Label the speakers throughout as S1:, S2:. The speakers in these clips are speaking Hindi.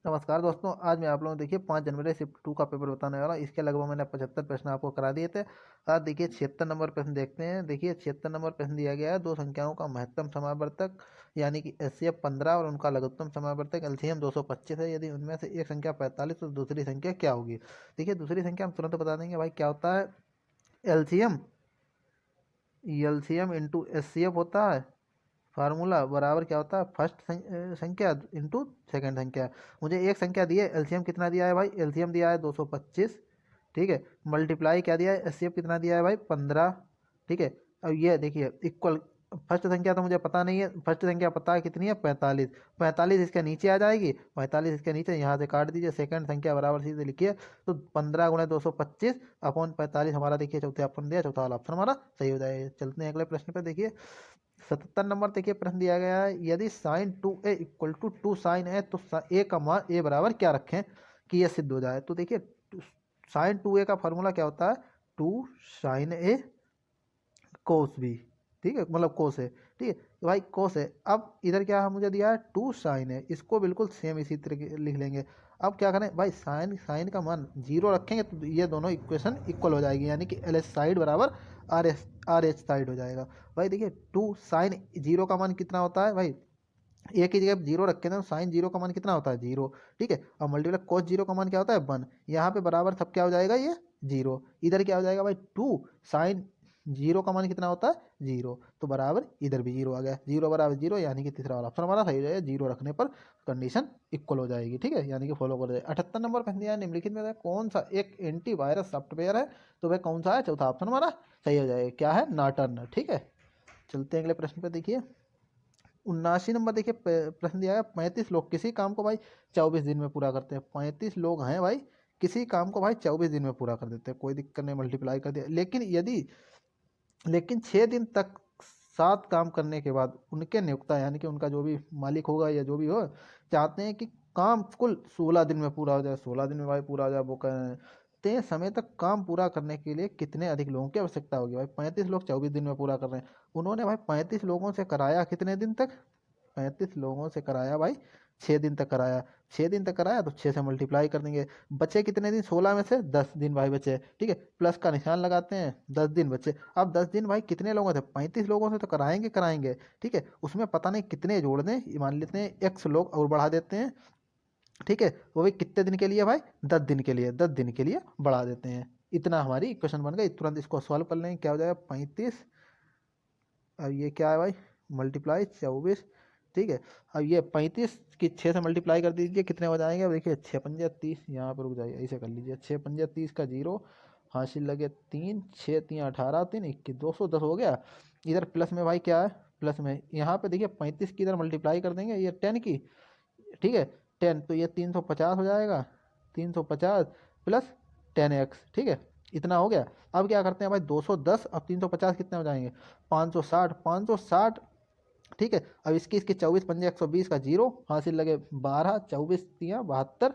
S1: नमस्कार दोस्तों, आज मैं आप लोगों को देखिए 5 जनवरी शिफ्ट 2 का पेपर बताने वाला हूँ। इसके लगभग मैंने 75 प्रश्न आपको करा दिए थे। आज देखिए 76 नंबर प्रश्न देखते हैं। देखिए 76 नंबर प्रश्न दिया गया है, दो संख्याओं का महत्तम समावर्तक यानी कि एचसीएफ 15 और उनका लघुत्तम समावर्तक एलसीएम 225 है। यदि उनमें से एक संख्या 45 तो दूसरी संख्या क्या होगी। देखिए दूसरी संख्या हम तुरंत बता देंगे भाई क्या होता है। एलसीएम एलसीएम इंटू एचसीएफ होता है। फार्मूला बराबर क्या होता है, फर्स्ट संख्या इंटू सेकेंड संख्या। मुझे एक संख्या दी है, एलसीएम कितना दिया है भाई, एलसीएम दिया है 225। ठीक है, मल्टीप्लाई क्या दिया है, एचसीएफ कितना दिया है भाई 15। ठीक है, अब ये देखिए इक्वल, फर्स्ट संख्या तो मुझे पता नहीं है, फर्स्ट संख्या पता है कितनी है 45। 45 इसके नीचे आ जाएगी, 45 इसके नीचे, यहाँ से काट दीजिए, सेकंड संख्या बराबर सीधे लिखिए। तो 15 गुणे 225 अपॉन 45 हमारा देखिए चौथे ऑप्शन दिया, चौथा वाला ऑप्शन हमारा सही हो जाएगा। चलते हैं अगले प्रश्न पे। देखिए 77 नंबर देखिए प्रश्न दिया गया है, यदि sine 2a equal to 2 sine a तो ए का मान ए बराबर क्या रखें कि यह सिद्ध हो जाए। तो देखिए साइन 2a का फॉर्मूला क्या होता है, 2 साइन ए कोस बी। ठीक है, मतलब कोस है। ठीक है, तो भाई कोस है। अब इधर क्या है, मुझे दिया है 2 साइन है, इसको बिल्कुल सेम इसी तरह लिख लेंगे। अब क्या करें भाई, साइन साइन का मान 0 रखेंगे तो ये दोनों इक्वेशन इक्वल हो जाएगी, यानी कि एल एच साइड बराबर आर एच साइड हो जाएगा। भाई देखिए 2 साइन 0 का मान कितना होता है भाई, एक ही जगह 0 रखे ना, साइन 0 का मान कितना होता है 0। ठीक है, और मल्टीप्लाई कोस 0 का मान क्या होता है 1। यहाँ पे बराबर सब क्या हो जाएगा, ये 0। इधर क्या हो जाएगा भाई, 2 साइन 0 का मान कितना होता है 0, तो बराबर इधर भी 0 आ गया, 0 बराबर 0, यानी कि तीसरा वाला ऑप्शन हमारा सही हो जाएगा। 0 रखने पर कंडीशन इक्वल हो जाएगी। ठीक है, यानी कि फॉलो कर जाए। 78 नंबर प्रश्न दिया है, निम्नलिखित में से कौन सा एक एंटीवायरस सॉफ्टवेयर है, तो वह कौन सा है, चौथा ऑप्शन हमारा सही हो जाएगा। क्या है, नॉर्टन। ठीक है, चलते हैं अगले प्रश्न पे। देखिए 79 नंबर देखिए प्रश्न दिया है, 35 लोग किसी काम को भाई 24 दिन में पूरा करते हैं। 35 लोग हैं भाई, किसी काम को भाई 24 दिन में पूरा कर देते हैं, कोई दिक्कत नहीं, मल्टीप्लाई कर दिया। लेकिन 6 दिन तक 7 काम करने के बाद उनके नियोक्ता यानी कि उनका जो भी मालिक होगा या जो भी हो, चाहते हैं कि काम कुल 16 दिन में पूरा हो जाए। 16 दिन में भाई पूरा हो जाए, वो कहते समय तक काम पूरा करने के लिए कितने अधिक लोगों की आवश्यकता होगी। भाई 35 लोग 24 दिन में पूरा कर रहे हैं, उन्होंने भाई 35 लोगों से कराया कितने दिन तक, 35 लोगों से कराया भाई 6 दिन तक कराया। 6 दिन तक कराया तो 6 से मल्टीप्लाई कर देंगे। बचे कितने दिन, 16 में से 10 दिन भाई बचे। ठीक है, प्लस का निशान लगाते हैं, 10 दिन बचे। अब 10 दिन भाई कितने लोगों से, 35 लोगों से तो कराएंगे कराएंगे। ठीक है, उसमें पता नहीं कितने जोड़ दें, मान लेते हैं एक्स लोग और बढ़ा देते हैं। ठीक है, वो भी कितने दिन के लिए भाई, 10 दिन के लिए, 10 दिन के लिए बढ़ा देते हैं। इतना हमारी इक्वेशन बन गई। तुरंत इसको सॉल्व कर लेंगे, क्या हो जाएगा 35, अब ये क्या है भाई, मल्टीप्लाई 24। ठीक है, अब ये 35 की 6 से मल्टीप्लाई कर दीजिए, कितने हो जाएंगे, अब देखिए 6 पंजे 30, यहाँ पर रुक जाइए, ऐसे कर लीजिए, 6 पंजे 30 का 0, हासिल लगे 3, 6 3 18, 3 21, 210 हो गया। इधर प्लस में भाई क्या है, प्लस में यहाँ पे देखिए 35 की इधर मल्टीप्लाई कर देंगे, ये 10 की। ठीक है, 10 तो ये 350 हो जाएगा, 350 प्लस 10x। ठीक है, इतना हो गया। अब क्या करते हैं भाई, 210 अब 350 कितने हो जाएंगे, 560, 560। ठीक है, अब इसकी इसकी 24 पंजे 120 का 0, हासिल लगे 12, 24 तियाँ 72,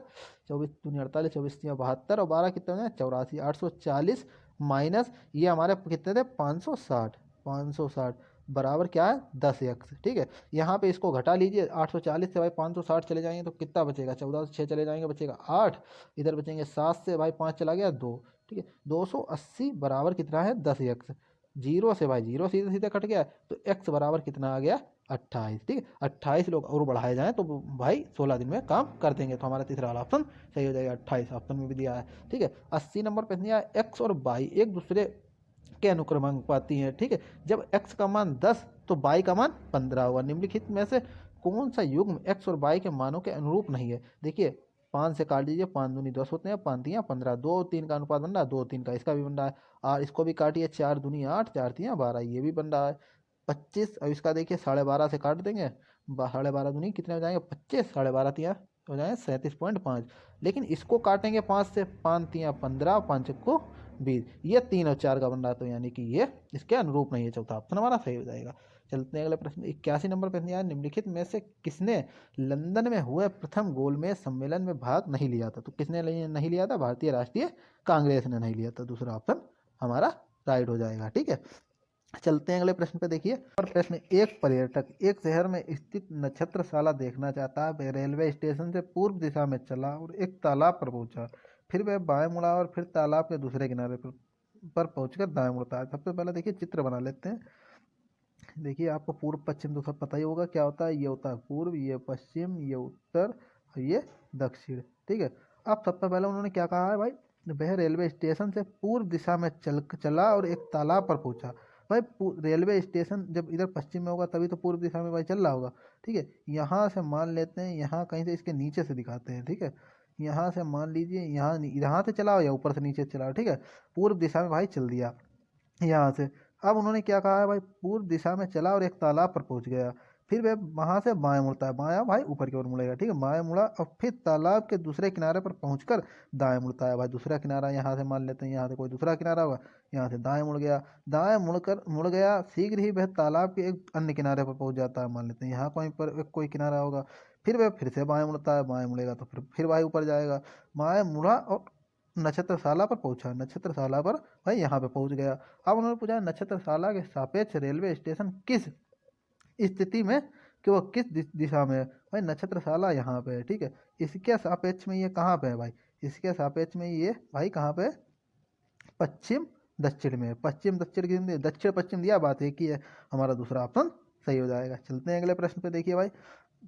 S1: 24 दूनी 48, 24 तियाँ 72, और 12 कितने हो जाए 84, 840 माइनस ये हमारे कितने थे 560, 560 बराबर क्या है 10x। ठीक है, यहाँ पे इसको घटा लीजिए, 840 से भाई 560 चले जाएंगे तो कितना बचेगा, 14 से 6 चले जाएंगे बचेगा 8, इधर बचेंगे 7 से भाई 5 चला गया 2। ठीक है, 280 बराबर कितना है 10x। जीरो से भाई जीरो सीधे सीधे कट गया, तो x बराबर कितना आ गया 28। ठीक है, 28 लोग और बढ़ाए जाएं तो भाई 16 दिन में काम कर देंगे, तो हमारा तीसरा वाला ऑप्शन सही हो जाएगा। 28 ऑप्शन में भी दिया है। ठीक है, 80 नंबर पे दिया है, x और y एक दूसरे के अनुक्रमांक पाती हैं। ठीक है, जब x का मान 10 तो y का मान 15 होगा। निम्नलिखित में से कौन सा युग्म x और y के मानों के अनुरूप नहीं है। देखिए 5 से काट दीजिए, 5 दूनी 10 होते हैं, 5 तियाँ 15, 2 3 का अनुपात बन रहा है, 2 3 का इसका भी बन रहा है। और इसको भी काटिए, 4 दूनी 8, 4 तियाँ 12, ये भी बन रहा है 25। अब इसका देखिए 12.5 से काट देंगे, 12.5 दूनी कितने हो जाएंगे 25, 12.5 तियाँ हो जाएंगे 37.5। लेकिन इसको काटेंगे 5 से, 5 तियाँ 15, 5 को 20, ये 3 और 4 का बन रहा है, तो यानी कि ये इसके अनुरूप नहीं है, चौथा ऑप्शन हमारा सही हो जाएगा। चलते हैं अगले प्रश्न। 81 नंबर प्रश्न यार, निम्नलिखित में से किसने लंदन में हुए प्रथम गोलमेज सम्मेलन में भाग नहीं लिया था। तो किसने नहीं लिया था, भारतीय राष्ट्रीय कांग्रेस ने नहीं लिया था, दूसरा ऑप्शन हमारा राइट हो जाएगा। ठीक है, चलते हैं अगले प्रश्न पे। देखिए और प्रश्न, एक पर्यटक एक शहर में स्थित नक्षत्रशाला देखना चाहता है। वह रेलवे स्टेशन से पूर्व दिशा में चला और एक तालाब पर पहुंचा। फिर वह बाएं मुड़ा और फिर तालाब के दूसरे किनारे पर पहुंचकर दाएं मुड़ता है। सबसे पहले देखिए चित्र बना लेते हैं। देखिए आपको पूर्व पश्चिम तो सब पता ही होगा क्या होता है। ये होता है पूर्व, ये पश्चिम, ये उत्तर और ये दक्षिण। ठीक है। अब सबसे पहले उन्होंने क्या कहा है भाई, वह रेलवे स्टेशन से पूर्व दिशा में चला और एक तालाब पर पहुंचा। भाई रेलवे स्टेशन जब इधर पश्चिम में होगा तभी तो पूर्व दिशा में भाई चल रहा होगा। ठीक है। यहाँ से मान लेते हैं, यहाँ कहीं से इसके नीचे से दिखाते हैं। ठीक है। यहाँ से मान लीजिए यहाँ से चलाओ या ऊपर से नीचे चलाओ। ठीक है। पूर्व दिशा में भाई चल दिया यहाँ से। अब उन्होंने क्या कहा है भाई, पूर्व दिशा में चला और एक तालाब पर पहुंच गया। फिर वह वहां से बाएं मुड़ता है, बायां भाई ऊपर की ओर मुड़ेगा। ठीक है। बाएं मुड़ा और फिर तालाब के दूसरे किनारे पर पहुंचकर दाएं मुड़ता है। भाई दूसरा किनारा यहाँ से मान लेते हैं, यहाँ से कोई दूसरा किनारा होगा, यहाँ से दाएं मुड़ गया। दाएं मुड़ गया, शीघ्र ही वह तालाब के एक अन्य किनारे पर पहुंच जाता है। मान लेते हैं यहाँ कहीं पर कोई किनारा होगा। फिर वह फिर से बाएं मुड़ता है, बाएं मुड़ेगा तो फिर भाई ऊपर जाएगा। बाएं मुड़ा और नक्षत्रशाला पर पहुंचा। नक्षत्रशाला पर भाई यहाँ पे पहुंच गया। अब उन्होंने पूछा नक्षत्रशाला के सापेक्ष रेलवे स्टेशन किस स्थिति में, कि वो किस दिशा में है। भाई नक्षत्रशाला यहाँ पे है। ठीक है। इसके सापेक्ष में ये कहाँ पे है भाई, इसके सापेक्ष में ये भाई कहाँ पे है, पश्चिम दक्षिण में। पश्चिम दक्षिण की दक्षिण पश्चिम दिया, बात एक ही है। हमारा दूसरा ऑप्शन सही हो जाएगा। चलते हैं अगले प्रश्न पे। देखिए भाई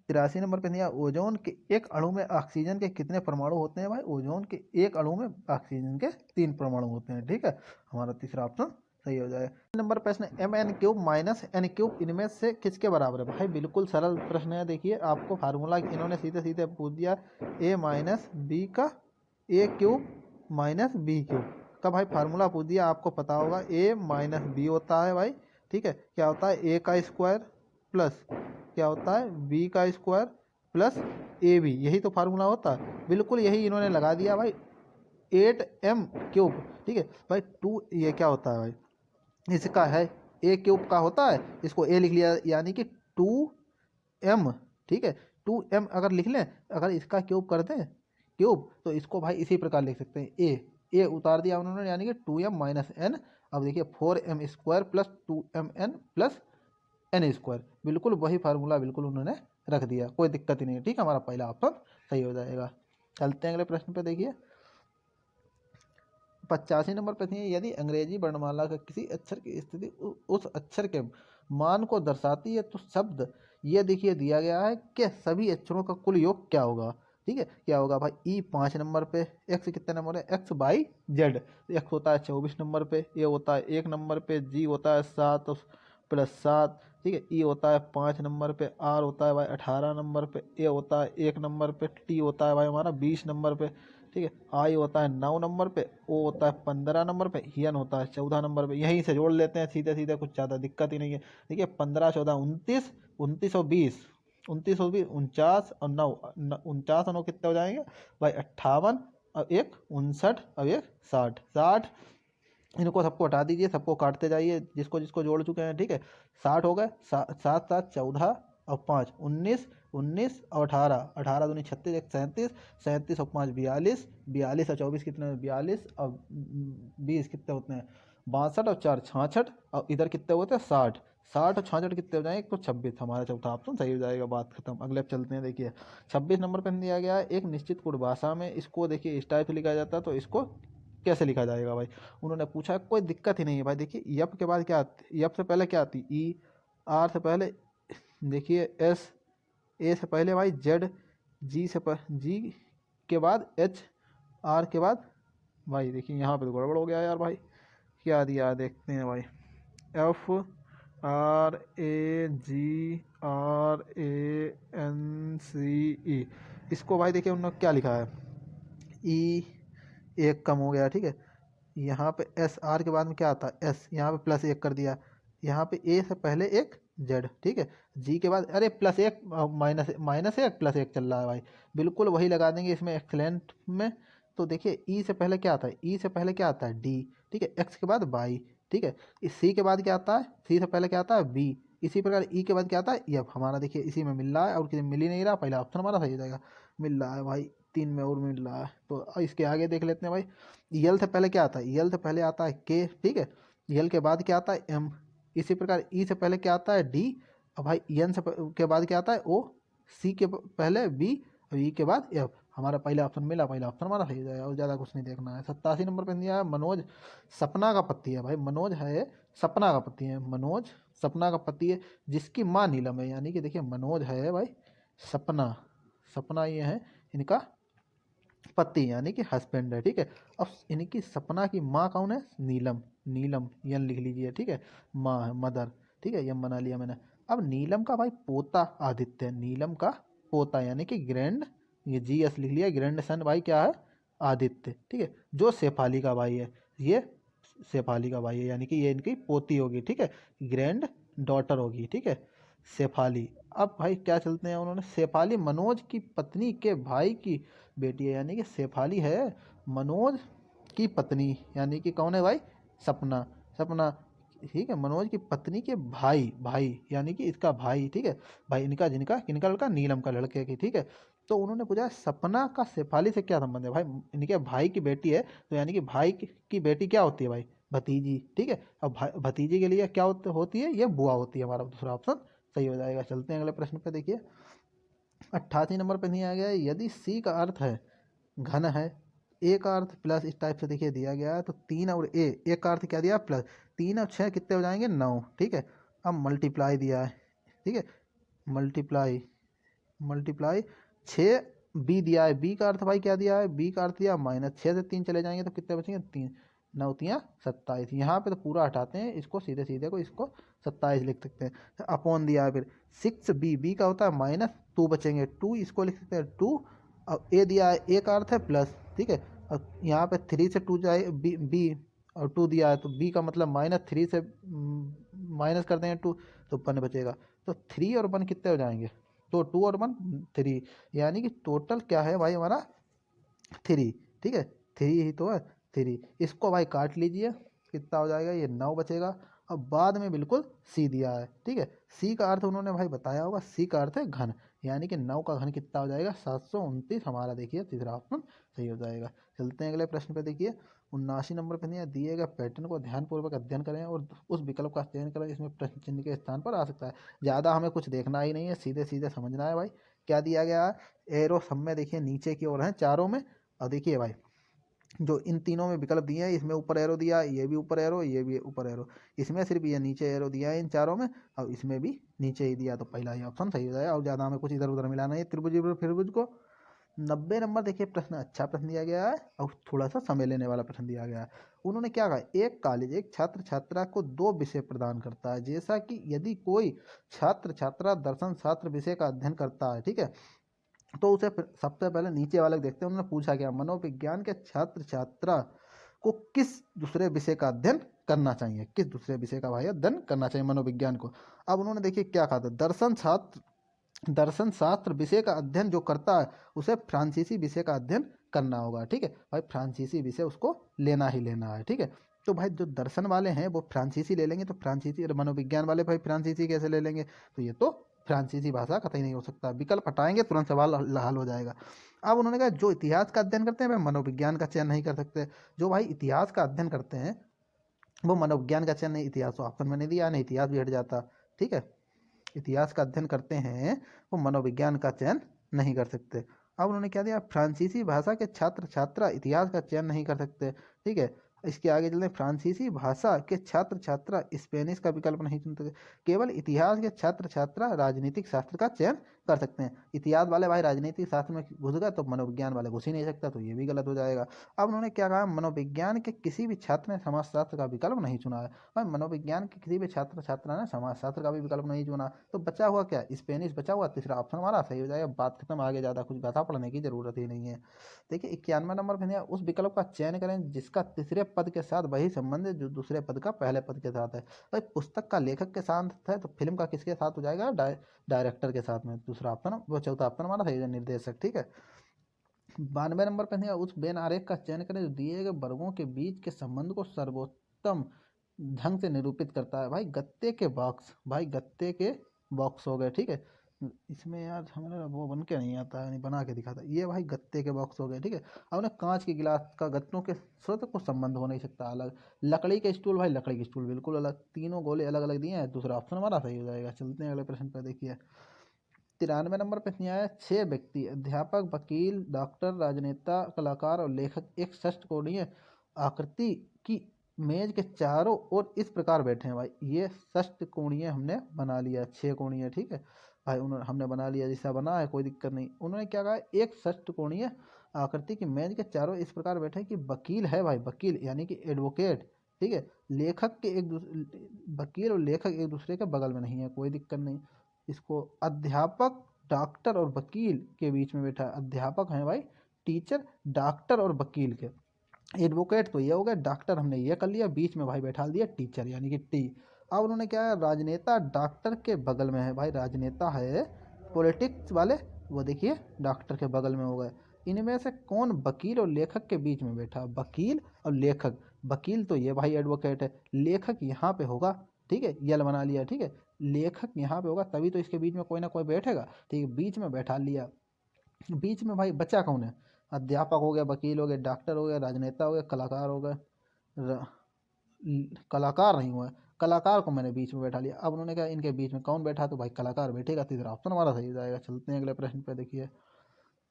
S1: 83 नंबर पे दिया, ओजोन के एक अणु में ऑक्सीजन के कितने परमाणु होते हैं। भाई ओजोन के एक अणु में ऑक्सीजन के 3 परमाणु होते हैं। ठीक है। हमारा तीसरा ऑप्शन सही हो जाएगा। नंबर प्रश्न, M N cube minus N cube इनमें से किसके बराबर है। भाई बिल्कुल सरल प्रश्न है। देखिए आपको फार्मूला इन्होंने सीधे सीधे पूछ दिया, ए माइनस बी का ए क्यूब माइनस बी क्यूब का भाई फार्मूला पूछ दिया। आपको पता होगा ए माइनस बी होता है भाई। ठीक है। क्या होता है, ए का स्क्वायर प्लस क्या होता है, बी का स्क्वायर प्लस ए बी, यही तो फार्मूला होता है। बिल्कुल यही इन्होंने लगा दिया भाई, 8m क्यूब। ठीक है भाई। ये क्या होता है भाई, इसका है ए क्यूब का होता है, इसको ए लिख लिया यानी कि 2m। ठीक है। 2m अगर लिख लें, अगर इसका क्यूब कर दें क्यूब, तो इसको भाई इसी प्रकार लिख सकते हैं, ए उतार दिया उन्होंने यानी कि 2m माइनस एन। अब देखिए 4m square plus 2mn plus N square, बिल्कुल वही फार्मूला बिल्कुल उन्होंने रख दिया, कोई दिक्कत ही नहीं है। ठीक है। हमारा पहला ऑप्शन सही हो जाएगा। चलते हैं अगले प्रश्न पे। देखिए 85 नंबर प्रश्न है, यदि अंग्रेजी वर्णमाला का किसी अक्षर की स्थिति उस अक्षर के मान को दर्शाती है तो शब्द ये देखिए दिया गया है कि सभी अक्षरों का कुल योग क्या होगा। ठीक है। क्या होगा भाई, ई 5 नंबर पे, एक्स कितने नंबर है, एक्स बाई जेड। एक्स होता है 24 नंबर पे, ए होता है 1 नंबर पे, जी होता है 7 प्लस 7। ठीक है। ई होता है 5 नंबर पे, आर होता है भाई 18 नंबर पे, ए होता है 1 नंबर पे, टी होता है भाई हमारा 20 नंबर पे। ठीक है। आई होता है 9 नंबर पे, ओ होता है 15 नंबर पे, हियन होता है 14 नंबर पे। यहीं से जोड़ लेते हैं सीधे सीधे, कुछ ज़्यादा दिक्कत ही नहीं है। देखिए 15 14 29, 29 और 20, 29 और 20 49 और 9, 49 और 9 कितने हो जाएंगे भाई 58, और एक 59 और एक 60, 60। इनको सबको हटा दीजिए, सबको काटते जाइए जिसको जिसको जोड़ चुके हैं। ठीक है। 60 हो गए, 7 7 14 और 5 19, 19 और 18, 18 दूनी 36, एक 37, 37 और 5 42, 42 और 24 कितने, 42 और 20 कितने होते हैं 62 और 4 66, और इधर कितने होते हैं 60, 60 और 66 कितने हो जाएंगे, तो 26। हमारा चौथा ऑप्शन सही हो जाएगा। बात खत्म। अगले पे चलते हैं। देखिए 26 नंबर पर दिया गया है, एक निश्चित कुट भाषा में इसको देखिए इस टाइप से लिखा जाता है, तो इसको कैसे लिखा जाएगा भाई, उन्होंने पूछा। कोई दिक्कत ही नहीं है भाई। देखिए यप के बाद क्या आती, यप से पहले क्या आती, ई, आर से पहले देखिए एस, ए से पहले भाई जेड, जी के बाद एच, आर के बाद भाई देखिए यहाँ पे तो गड़बड़ हो गया यार भाई, क्या दिया देखते हैं भाई, F R A G R A N C E, इसको भाई देखिए उन्होंने क्या लिखा है, ई एक कम हो गया। ठीक है। यहाँ पे एस, आर के बाद में क्या आता है एस, यहाँ पे प्लस एक कर दिया। यहाँ पे ए से पहले एक जेड। ठीक है। जी के बाद अरे प्लस एक माइनस एक प्लस एक चल रहा है भाई, बिल्कुल वही लगा देंगे इसमें एक्सलेंट में। तो देखिए ई से पहले क्या आता है, ई से पहले क्या आता है डी। ठीक है। एक्स के बाद वाई। ठीक है। इस सी के बाद क्या आता है, सी से पहले क्या आता है बी। इसी प्रकार ई के बाद क्या आता है एफ। हमारा देखिए इसी में मिल रहा है और किसी में मिल ही नहीं रहा, पहला ऑप्शन हमारा सही हो जाएगा। मिल रहा है भाई, 3 में और मिल रहा है। तो इसके आगे देख लेते हैं भाई, यल से पहले क्या आता है, यल से पहले आता है के। ठीक है। यल के बाद क्या आता है एम, इसी प्रकार ई से पहले क्या आता है डी, और भाई एन से के बाद क्या आता है ओ, सी के पहले बी, और ई के बाद एफ। हमारा पहला ऑप्शन मिला, पहला ऑप्शन हमारा सही हो जाएगा और ज़्यादा कुछ नहीं देखना है। 87 नंबर पे दिया है मनोज सपना का पति है। भाई मनोज है सपना का पति है, मनोज सपना का पति है जिसकी माँ नीलम है। यानी कि देखिए मनोज है भाई सपना, सपना ये है इनका पति यानी कि हस्बैंड है, ठीक है। अब इनकी सपना की माँ कौन है, नीलम, नीलम यन लिख लीजिए, ठीक है, माँ है मदर, ठीक है, यम बना लिया मैंने। अब नीलम का भाई पोता आदित्य, नीलम का पोता यानी कि ग्रैंड, ये जी एस लिख लिया, ग्रैंड सन भाई क्या है आदित्य, ठीक है, जो शेफाली का भाई है, ये शेफाली का भाई है यानी कि ये इनकी पोती होगी, ठीक है, ग्रैंड डॉटर होगी, ठीक है, शेफाली। अब भाई क्या चलते हैं, उन्होंने शेफाली मनोज की पत्नी के भाई की बेटी है, यानी कि शेफाली है मनोज की पत्नी, यानी कि कौन है भाई सपना, सपना, ठीक है, मनोज की पत्नी के भाई, भाई यानी कि इसका भाई, ठीक है, भाई इनका, जिनका किनका लड़का, नीलम का लड़के की, ठीक है। तो उन्होंने पूछा सपना का शेफाली से क्या संबंध है, भाई इनके भाई की बेटी है तो यानी कि भाई की बेटी क्या होती है भाई भतीजी, ठीक है। अब भतीजी के लिए क्या होती है, ये बुआ होती है। हमारा दूसरा ऑप्शन सही हो जाएगा। चलते हैं अगले प्रश्न पे। देखिए 88 नंबर पे नहीं आ गया है, यदि सी का अर्थ है घन है, ए का अर्थ प्लस, इस टाइप से देखिए दिया गया है, तो 3 और ए का अर्थ क्या दिया प्लस, 3 और 6 कितने हो जाएंगे 9, ठीक है। अब मल्टीप्लाई दिया है, ठीक है, मल्टीप्लाई, मल्टीप्लाई 6 बी दिया है, बी का अर्थ भाई क्या दिया है, बी का अर्थ दिया माइनस, 6 से 3 चले जाएंगे तो कितने बचेंगे 3, 9 तियाँ 27। यहाँ पे तो पूरा हटाते हैं इसको, सीधे सीधे को इसको 27 लिख सकते हैं। अपॉन दिया है फिर 6 बी, बी का होता है माइनस, 2 बचेंगे 2, इसको लिख सकते हैं 2। अब ए दिया है, ए का अर्थ है प्लस, ठीक है, और यहाँ पे 3 से 2 जाए बी, बी और 2 दिया है तो बी का मतलब माइनस, 3 से माइनस कर देंगे 2 तो 1 बचेगा। तो 3 और 1 कितने हो जाएंगे, तो 2 और 1 3, यानी कि टोटल क्या है भाई हमारा 3, ठीक है, 3 ही तो है 3। इसको भाई काट लीजिए, कितना हो जाएगा, ये 9 बचेगा। अब बाद में बिल्कुल सी दिया है, ठीक है, सी का अर्थ उन्होंने भाई बताया होगा, सी का अर्थ है घन, यानी कि 9 का घन कितना हो जाएगा 729। हमारा देखिए तीसरा ऑप्शन सही हो जाएगा। चलते हैं अगले प्रश्न पे। देखिए 79 नंबर पर दिया, दिए गए पैटर्न को ध्यानपूर्वक अध्ययन करें और उस विकल्प का चयन करें इसमें प्रश्न चिन्ह के स्थान पर आ सकता है। ज़्यादा हमें कुछ देखना ही नहीं है, सीधे सीधे समझना है भाई। क्या दिया गया है, एरो सब में देखिए नीचे की ओर है चारों में, और देखिए भाई जो इन तीनों में विकल्प दिए हैं, इसमें ऊपर एरो दिया है, ये भी ऊपर एरो, ये भी ऊपर एरो, इसमें सिर्फ ये नीचे एरो दिया है इन चारों में, और इसमें भी नीचे ही दिया, तो पहला ही ऑप्शन सही हो जाएगा। और ज़्यादा हमें कुछ इधर उधर मिलाना है त्रिभुज फिरभुज को। 90 नंबर देखिए प्रश्न अच्छा प्रश्न दिया गया है और थोड़ा सा समय लेने वाला प्रश्न दिया गया है। उन्होंने क्या कहा, एक कॉलेज एक छात्र छात्रा को 2 विषय प्रदान करता है, जैसा कि यदि कोई छात्र छात्रा दर्शन शास्त्र विषय का अध्ययन करता है, ठीक है, तो उसे सबसे पहले नीचे वाले देखते हैं। उन्होंने पूछा क्या, मनोविज्ञान के छात्र छात्रा को किस दूसरे विषय का अध्ययन करना चाहिए, किस दूसरे विषय का भाई अध्ययन करना चाहिए मनोविज्ञान को। अब उन्होंने देखिए क्या कहा था, दर्शन शास्त्र विषय का अध्ययन जो करता है उसे फ्रांसीसी विषय का अध्ययन करना होगा, ठीक है भाई, फ्रांसीसी विषय उसको लेना ही लेना है, ठीक है। तो भाई जो दर्शन वाले हैं वो फ्रांसीसी ले लेंगे, तो फ्रांसीसी, मनोविज्ञान वाले भाई फ्रांसीसी कैसे ले लेंगे, तो ये तो फ्रांसीसी भाषा कतई नहीं हो सकता। विकल्प हटाएंगे तुरंत सवाल हल हो जाएगा। अब उन्होंने कहा जो इतिहास का अध्ययन करते हैं भाई मनोविज्ञान का चयन नहीं कर सकते, जो भाई इतिहास का अध्ययन करते हैं वो मनोविज्ञान का चयन नहीं, इतिहास तो ऑप्शन में नहीं दिया, नहीं इतिहास भी हट जाता, ठीक है, इतिहास का अध्ययन करते हैं वो मनोविज्ञान का चयन नहीं कर सकते। अब उन्होंने क्या दिया, फ्रांसीसी भाषा के छात्र छात्रा इतिहास का चयन नहीं कर सकते, ठीक है। इसके आगे चलते हैं, फ्रांसीसी भाषा के छात्र छात्रा स्पेनिश का विकल्प नहीं चुन सकते, केवल इतिहास के छात्र छात्रा राजनीतिक शास्त्र का चयन कर सकते हैं। इतिहास वाले भाई राजनीतिक शास्त्र में घुस गए तो मनोविज्ञान वाले घुस ही नहीं सकता, तो ये भी गलत हो जाएगा। अब उन्होंने क्या कहा, मनोविज्ञान के किसी भी छात्र ने समाजशास्त्र का विकल्प नहीं चुना है, और मनोविज्ञान के किसी भी छात्र छात्रा ने समाजशास्त्र का भी विकल्प नहीं चुना, तो बचा हुआ क्या, स्पेनिश बचा हुआ, तीसरा ऑप्शन हमारा सही हो जाएगा। बात खत्म, आगे ज़्यादा कुछ गाथा पढ़ने की जरूरत ही नहीं है। देखिए 91 नंबर पर दिया, उस विकल्प का चयन करें जिसका तीसरे पद के साथ वही संबंध है जो दूसरे पद का पहले पद के साथ है। भाई पुस्तक का लेखक के साथ है तो फिल्म का किसके साथ हो जाएगा, डायरेक्टर के साथ में, दूसरा ऑप्शन, वो चौथा ऑप्शन हमारा सही है, निर्देशक, ठीक है। 92 नंबर पर दिया, उस बेन आरेख का चयन करें जो दिए गए वर्गों के बीच के संबंध को सर्वोत्तम ढंग से निरूपित करता है। भाई गत्ते के बॉक्स, भाई गत्ते के बॉक्स हो गए, ठीक है, इसमें यार हमारा वो बन के नहीं आता है, नहीं बना के दिखाता। ये भाई गत्ते के बॉक्स हो गए, ठीक है। अब ना कांच के गिलास का गत्तों के स्रोत कुछ संबंध हो नहीं सकता अलग। लकड़ी के स्टूल, भाई लकड़ी के स्टूल बिल्कुल अलग। तीनों गोले अलग अलग दिए हैं, दूसरा ऑप्शन हमारा सही हो जाएगा। चलते हैं अगले प्रश्न पर। देखिए 93 नंबर प्रश्न आया है, 6 व्यक्ति अध्यापक, वकील, डॉक्टर, राजनेता, कलाकार और लेखक एक षष्ठकोणीय आकृति की मेज के चारों ओर इस प्रकार बैठे हैं। भाई ये षष्ठकोणीय हमने बना लिया, 6 कोणीय, ठीक है भाई। उन्होंने हमने बना लिया, जैसा बना है कोई दिक्कत नहीं। उन्होंने क्या कहा, एक षष्ठकोणीय आकृति की मेज के चारों इस प्रकार बैठे हैं कि वकील है भाई, वकील यानी कि एडवोकेट, ठीक है। लेखक के वकील और लेखक एक दूसरे के बगल में नहीं है, कोई दिक्कत नहीं। इसको अध्यापक, डॉक्टर और वकील के बीच में बैठा है। अध्यापक है भाई टीचर, डॉक्टर और वकील के। एडवोकेट तो ये हो गया, डॉक्टर हमने ये कर लिया, बीच में भाई बैठा दिया टीचर यानी कि टी। अब उन्होंने क्या है, राजनेता डॉक्टर के बगल में है भाई। राजनेता है पॉलिटिक्स वाले, वो देखिए डॉक्टर के बगल में हो गए। इनमें से कौन वकील और लेखक के बीच में बैठा, वकील और लेखक। वकील तो ये भाई एडवोकेट है, लेखक यहाँ पे होगा, ठीक है। यल बना लिया, ठीक है। लेखक यहाँ पे होगा, तभी तो इसके बीच में कोई ना कोई बैठेगा, ठीक है। बीच में बैठा लिया। बीच में भाई बचा कौन है, अध्यापक हो गया, वकील हो गया, डॉक्टर हो गया, राजनेता हो गया, कलाकार हो गया। कलाकार नहीं हुआ है, कलाकार को मैंने बीच में बैठा लिया। अब उन्होंने कहा इनके बीच में कौन बैठा, तो भाई कलाकार बैठेगा। तीसरा ऑप्शन हमारा सही हो जाएगा। चलते हैं अगले प्रश्न पे। देखिए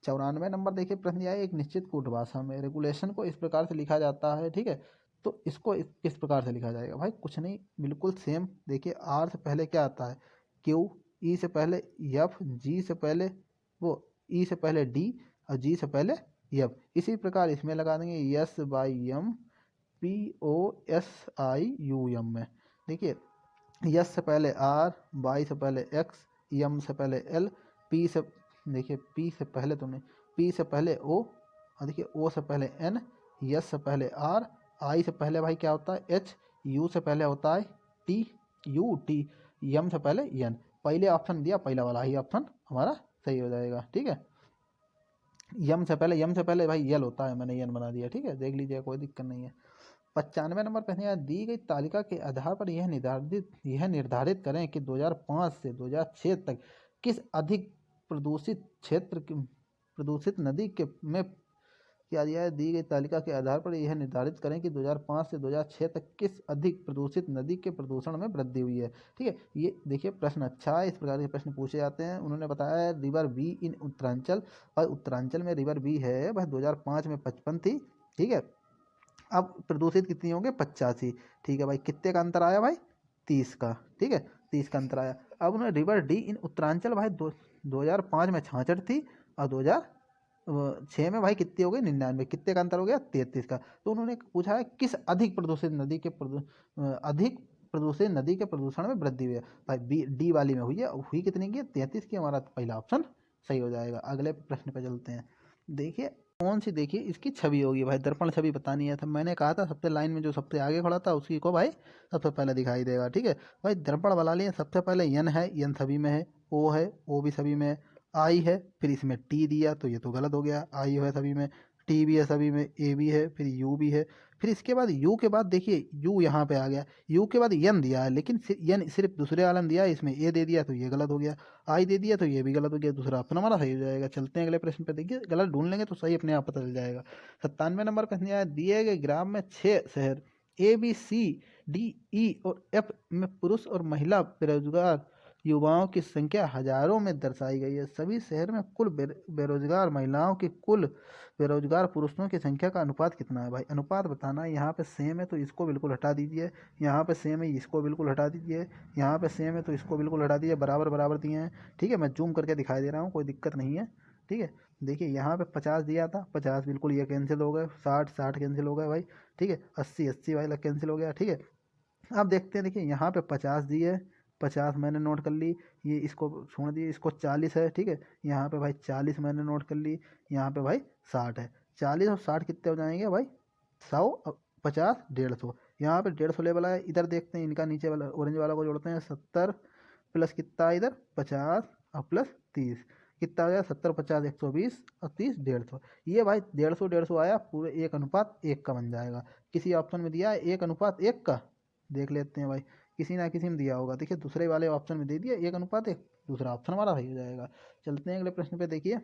S1: 94 नंबर, देखिए प्रश्न यह है, एक निश्चित कूट भाषा में रेगुलेशन को इस प्रकार से लिखा जाता है, ठीक है। तो इसको किस प्रकार से लिखा जाएगा भाई, कुछ नहीं, बिल्कुल सेम। देखिए आर से पहले क्या आता है, क्यू, ई से पहले एफ, जी से पहले वो, ई से पहले डी और जी से पहले एफ। इसी प्रकार इसमें लगा देंगे S by M, P O S I U M में। देखिए यस से पहले आर, वाई से पहले एक्स, एम से पहले एल, पी से, देखिए पी से पहले तो नहीं, पी से पहले ओ, और देखिए ओ से पहले एन, यस से पहले आर, आई से पहले भाई क्या होता है एच, यू से पहले होता है टी, यू टी, एम से पहले एन। पहले ऑप्शन दिया, पहला वाला ही ऑप्शन हमारा सही हो जाएगा, ठीक है। यम से पहले भाई यल होता है, मैंने यन बना दिया, ठीक है। देख लीजिए कोई दिक्कत नहीं है। 95 नंबर प्रश्न है, दी गई तालिका के आधार पर यह निर्धारित करें कि 2005 से 2006 तक किस अधिक प्रदूषित नदी के में क्या दिया है। दी गई तालिका के आधार पर यह निर्धारित करें कि 2005 से 2006 तक किस अधिक प्रदूषित नदी के प्रदूषण में वृद्धि हुई है, ठीक है। ये देखिए प्रश्न अच्छा है, इस प्रकार के प्रश्न पूछे जाते हैं। उन्होंने बताया है रिवर बी इन उत्तरांचल, और उत्तरांचल में रिवर बी है भाई 2005 में 55 थी, ठीक है। अब प्रदूषित कितनी होंगे, 85, ठीक है भाई। कितने का अंतर आया भाई, 30 का, ठीक है। 30 का अंतर आया। अब उन्होंने रिवर डी इन उत्तरांचल भाई 2005 में 66 थी, और 2006 में भाई कितनी हो गई, 99। कितने का अंतर हो गया, 33 का। तो उन्होंने पूछा है किस अधिक प्रदूषित नदी के प्रदूषण में वृद्धि हुई है। भाई बी डी वाली में हुई है, हुई कितनी की, 33 की। हमारा पहला ऑप्शन सही हो जाएगा। अगले प्रश्न पे चलते हैं। देखिए कौन सी, देखिए इसकी छवि होगी भाई, दर्पण छवि बतानी है। तो मैंने कहा था सबसे लाइन में जो सबसे आगे खड़ा था उसी को भाई सबसे पहले दिखाई देगा, ठीक है भाई। दर्पण बना लिए, सबसे पहले यन है, यन सभी में है। ओ है, ओ भी सभी में है। आई है, फिर इसमें टी दिया तो ये तो गलत हो गया। आई है सभी में, टी भी है सभी में, ए भी है, फिर यू भी है। फिर इसके बाद यू के बाद देखिए यू यहाँ पे आ गया। यू के बाद यन दिया है, लेकिन यन सिर्फ दूसरे आलम दिया है, इसमें ए दे दिया तो ये गलत हो गया। आई दे दिया तो ये भी गलत हो गया। दूसरा ऑप्शन हमारा सही हो जाएगा। चलते हैं अगले प्रश्न पे। देखिए गलत ढूंढ लेंगे तो सही अपने आप पता चल जाएगा। 97 नंबर प्रश्न है, दिए गए ग्राम में 6 शहर A B C D E और एफ में पुरुष और महिला बेरोजगार युवाओं की संख्या हजारों में दर्शाई गई है। सभी शहर में कुल बेरोजगार महिलाओं की कुल बेरोजगार पुरुषों की संख्या का अनुपात कितना है। भाई अनुपात बताना है। यहाँ पे सेम है तो इसको बिल्कुल हटा दीजिए, यहाँ पे सेम है इसको बिल्कुल हटा दीजिए, यहाँ पे सेम है तो इसको बिल्कुल हटा दीजिए। बराबर बराबर दिए हैं, ठीक है। मैं जूम करके दिखाई दे रहा हूँ, कोई दिक्कत नहीं है, ठीक है। देखिए यहाँ पे 50 दिया था, 50 बिल्कुल ये कैंसिल हो गए। 60 60 कैंसिल हो गए भाई, ठीक है। 80 80 वाला कैंसिल हो गया, ठीक है। अब देखते हैं, देखिए यहाँ पे 50 दिए, 50 मैंने नोट कर ली, ये इसको छोड़ दिए, इसको 40 है, ठीक है। यहाँ पे भाई 40 मैंने नोट कर ली, यहाँ पे भाई 60 है। 40 और 60 कितने हो जाएंगे भाई, 100 और 50 150। यहाँ पे 150 लेवल है। इधर देखते हैं इनका, नीचे वाला ऑरेंज वाला को जोड़ते हैं। 70 प्लस कितना इधर 50 और प्लस 30 कितना हो जाएगा, 70 50 120 और 30 150। ये भाई 150 आया, पूरे 1 अनुपात 1 का बन जाएगा। किसी ऑप्शन में दिया है 1 अनुपात 1 का, देख लेते हैं भाई। किसी ना किसी में दिया होगा। देखिए दूसरे वाले ऑप्शन में दे दिया 1:1, दूसरा ऑप्शन हमारा सही हो जाएगा। चलते हैं अगले प्रश्न पे। देखिए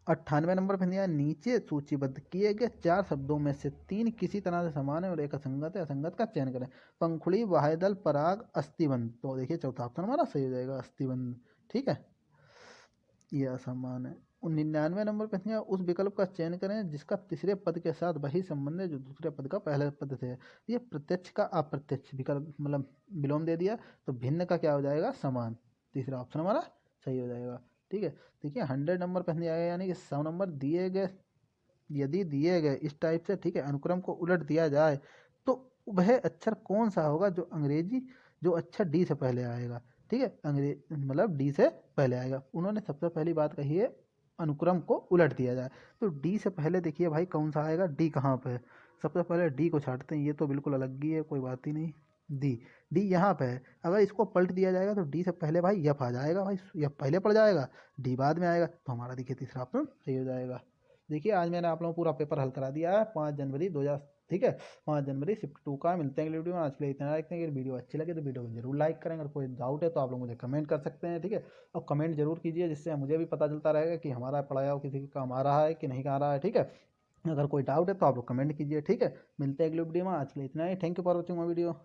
S1: 98 नंबर पे दिया, नीचे सूचीबद्ध किए गए 4 शब्दों में से 3 किसी तरह से समान है और एक असंगत है, असंगत का चयन करें। पंखुड़ी, वाहिदल, पराग, अस्थिबंध। तो देखिए चौथा ऑप्शन हमारा सही हो जाएगा, अस्थिबंध। ठीक है, ये असमान है। 99 नंबर पे दिया, उस विकल्प का चयन करें जिसका तीसरे पद के साथ वही संबंध है जो दूसरे पद का पहले पद से है। ये प्रत्यक्ष का अप्रत्यक्ष विकल्प मतलब विलोम दे दिया, तो भिन्न का क्या हो जाएगा, समान। तीसरा ऑप्शन हमारा सही हो जाएगा। ठीक है, देखिए 100 नंबर पे दिया गया, यानी कि 100 नंबर दिए गए, यदि दिए गए इस टाइप से, ठीक है, अनुक्रम को उलट दिया जाए तो वह अक्षर कौन सा होगा जो अंग्रेजी, जो अक्षर डी से पहले आएगा। ठीक है, अंग्रेज मतलब डी से पहले आएगा। उन्होंने सबसे पहली बात कही है अनुक्रम को उलट दिया जाए, तो डी से पहले देखिए भाई कौन सा आएगा, डी कहाँ पे है। सबसे पहले डी को छाटते हैं, ये तो बिल्कुल अलग ही है, कोई बात ही नहीं। डी, डी यहाँ पे है। अगर इसको पलट दिया जाएगा तो डी से पहले भाई यफ आ जाएगा, भाई यफ पहले पड़ जाएगा, डी बाद में आएगा, तो हमारा देखिए तीसरा ऑप्शन सही हो जाएगा। देखिए आज मैंने आप लोगों को पूरा पेपर हल करा दिया है 5 जनवरी 2000, ठीक है, 5 जनवरी शिफ्ट 2 का। मिलते हैं अगली वीडियो में, आज के लिए इतना रखते हैं। अगर वीडियो अच्छी लगे तो वीडियो को जरूर लाइक करें, अगर कोई डाउट है तो आप लोग मुझे कमेंट कर सकते हैं। ठीक है, और कमेंट जरूर कीजिए, जिससे मुझे भी पता चलता रहेगा कि हमारा पढ़ाया हुआ किसी काम आ रहा है कि नहीं आ रहा है। ठीक है, अगर कोई डाउट है तो आप लोग कमेंट कीजिए। ठीक है, मिलते हैं अगली वीडियो में, आज के लिए इतना ही। Thank you for watching my video.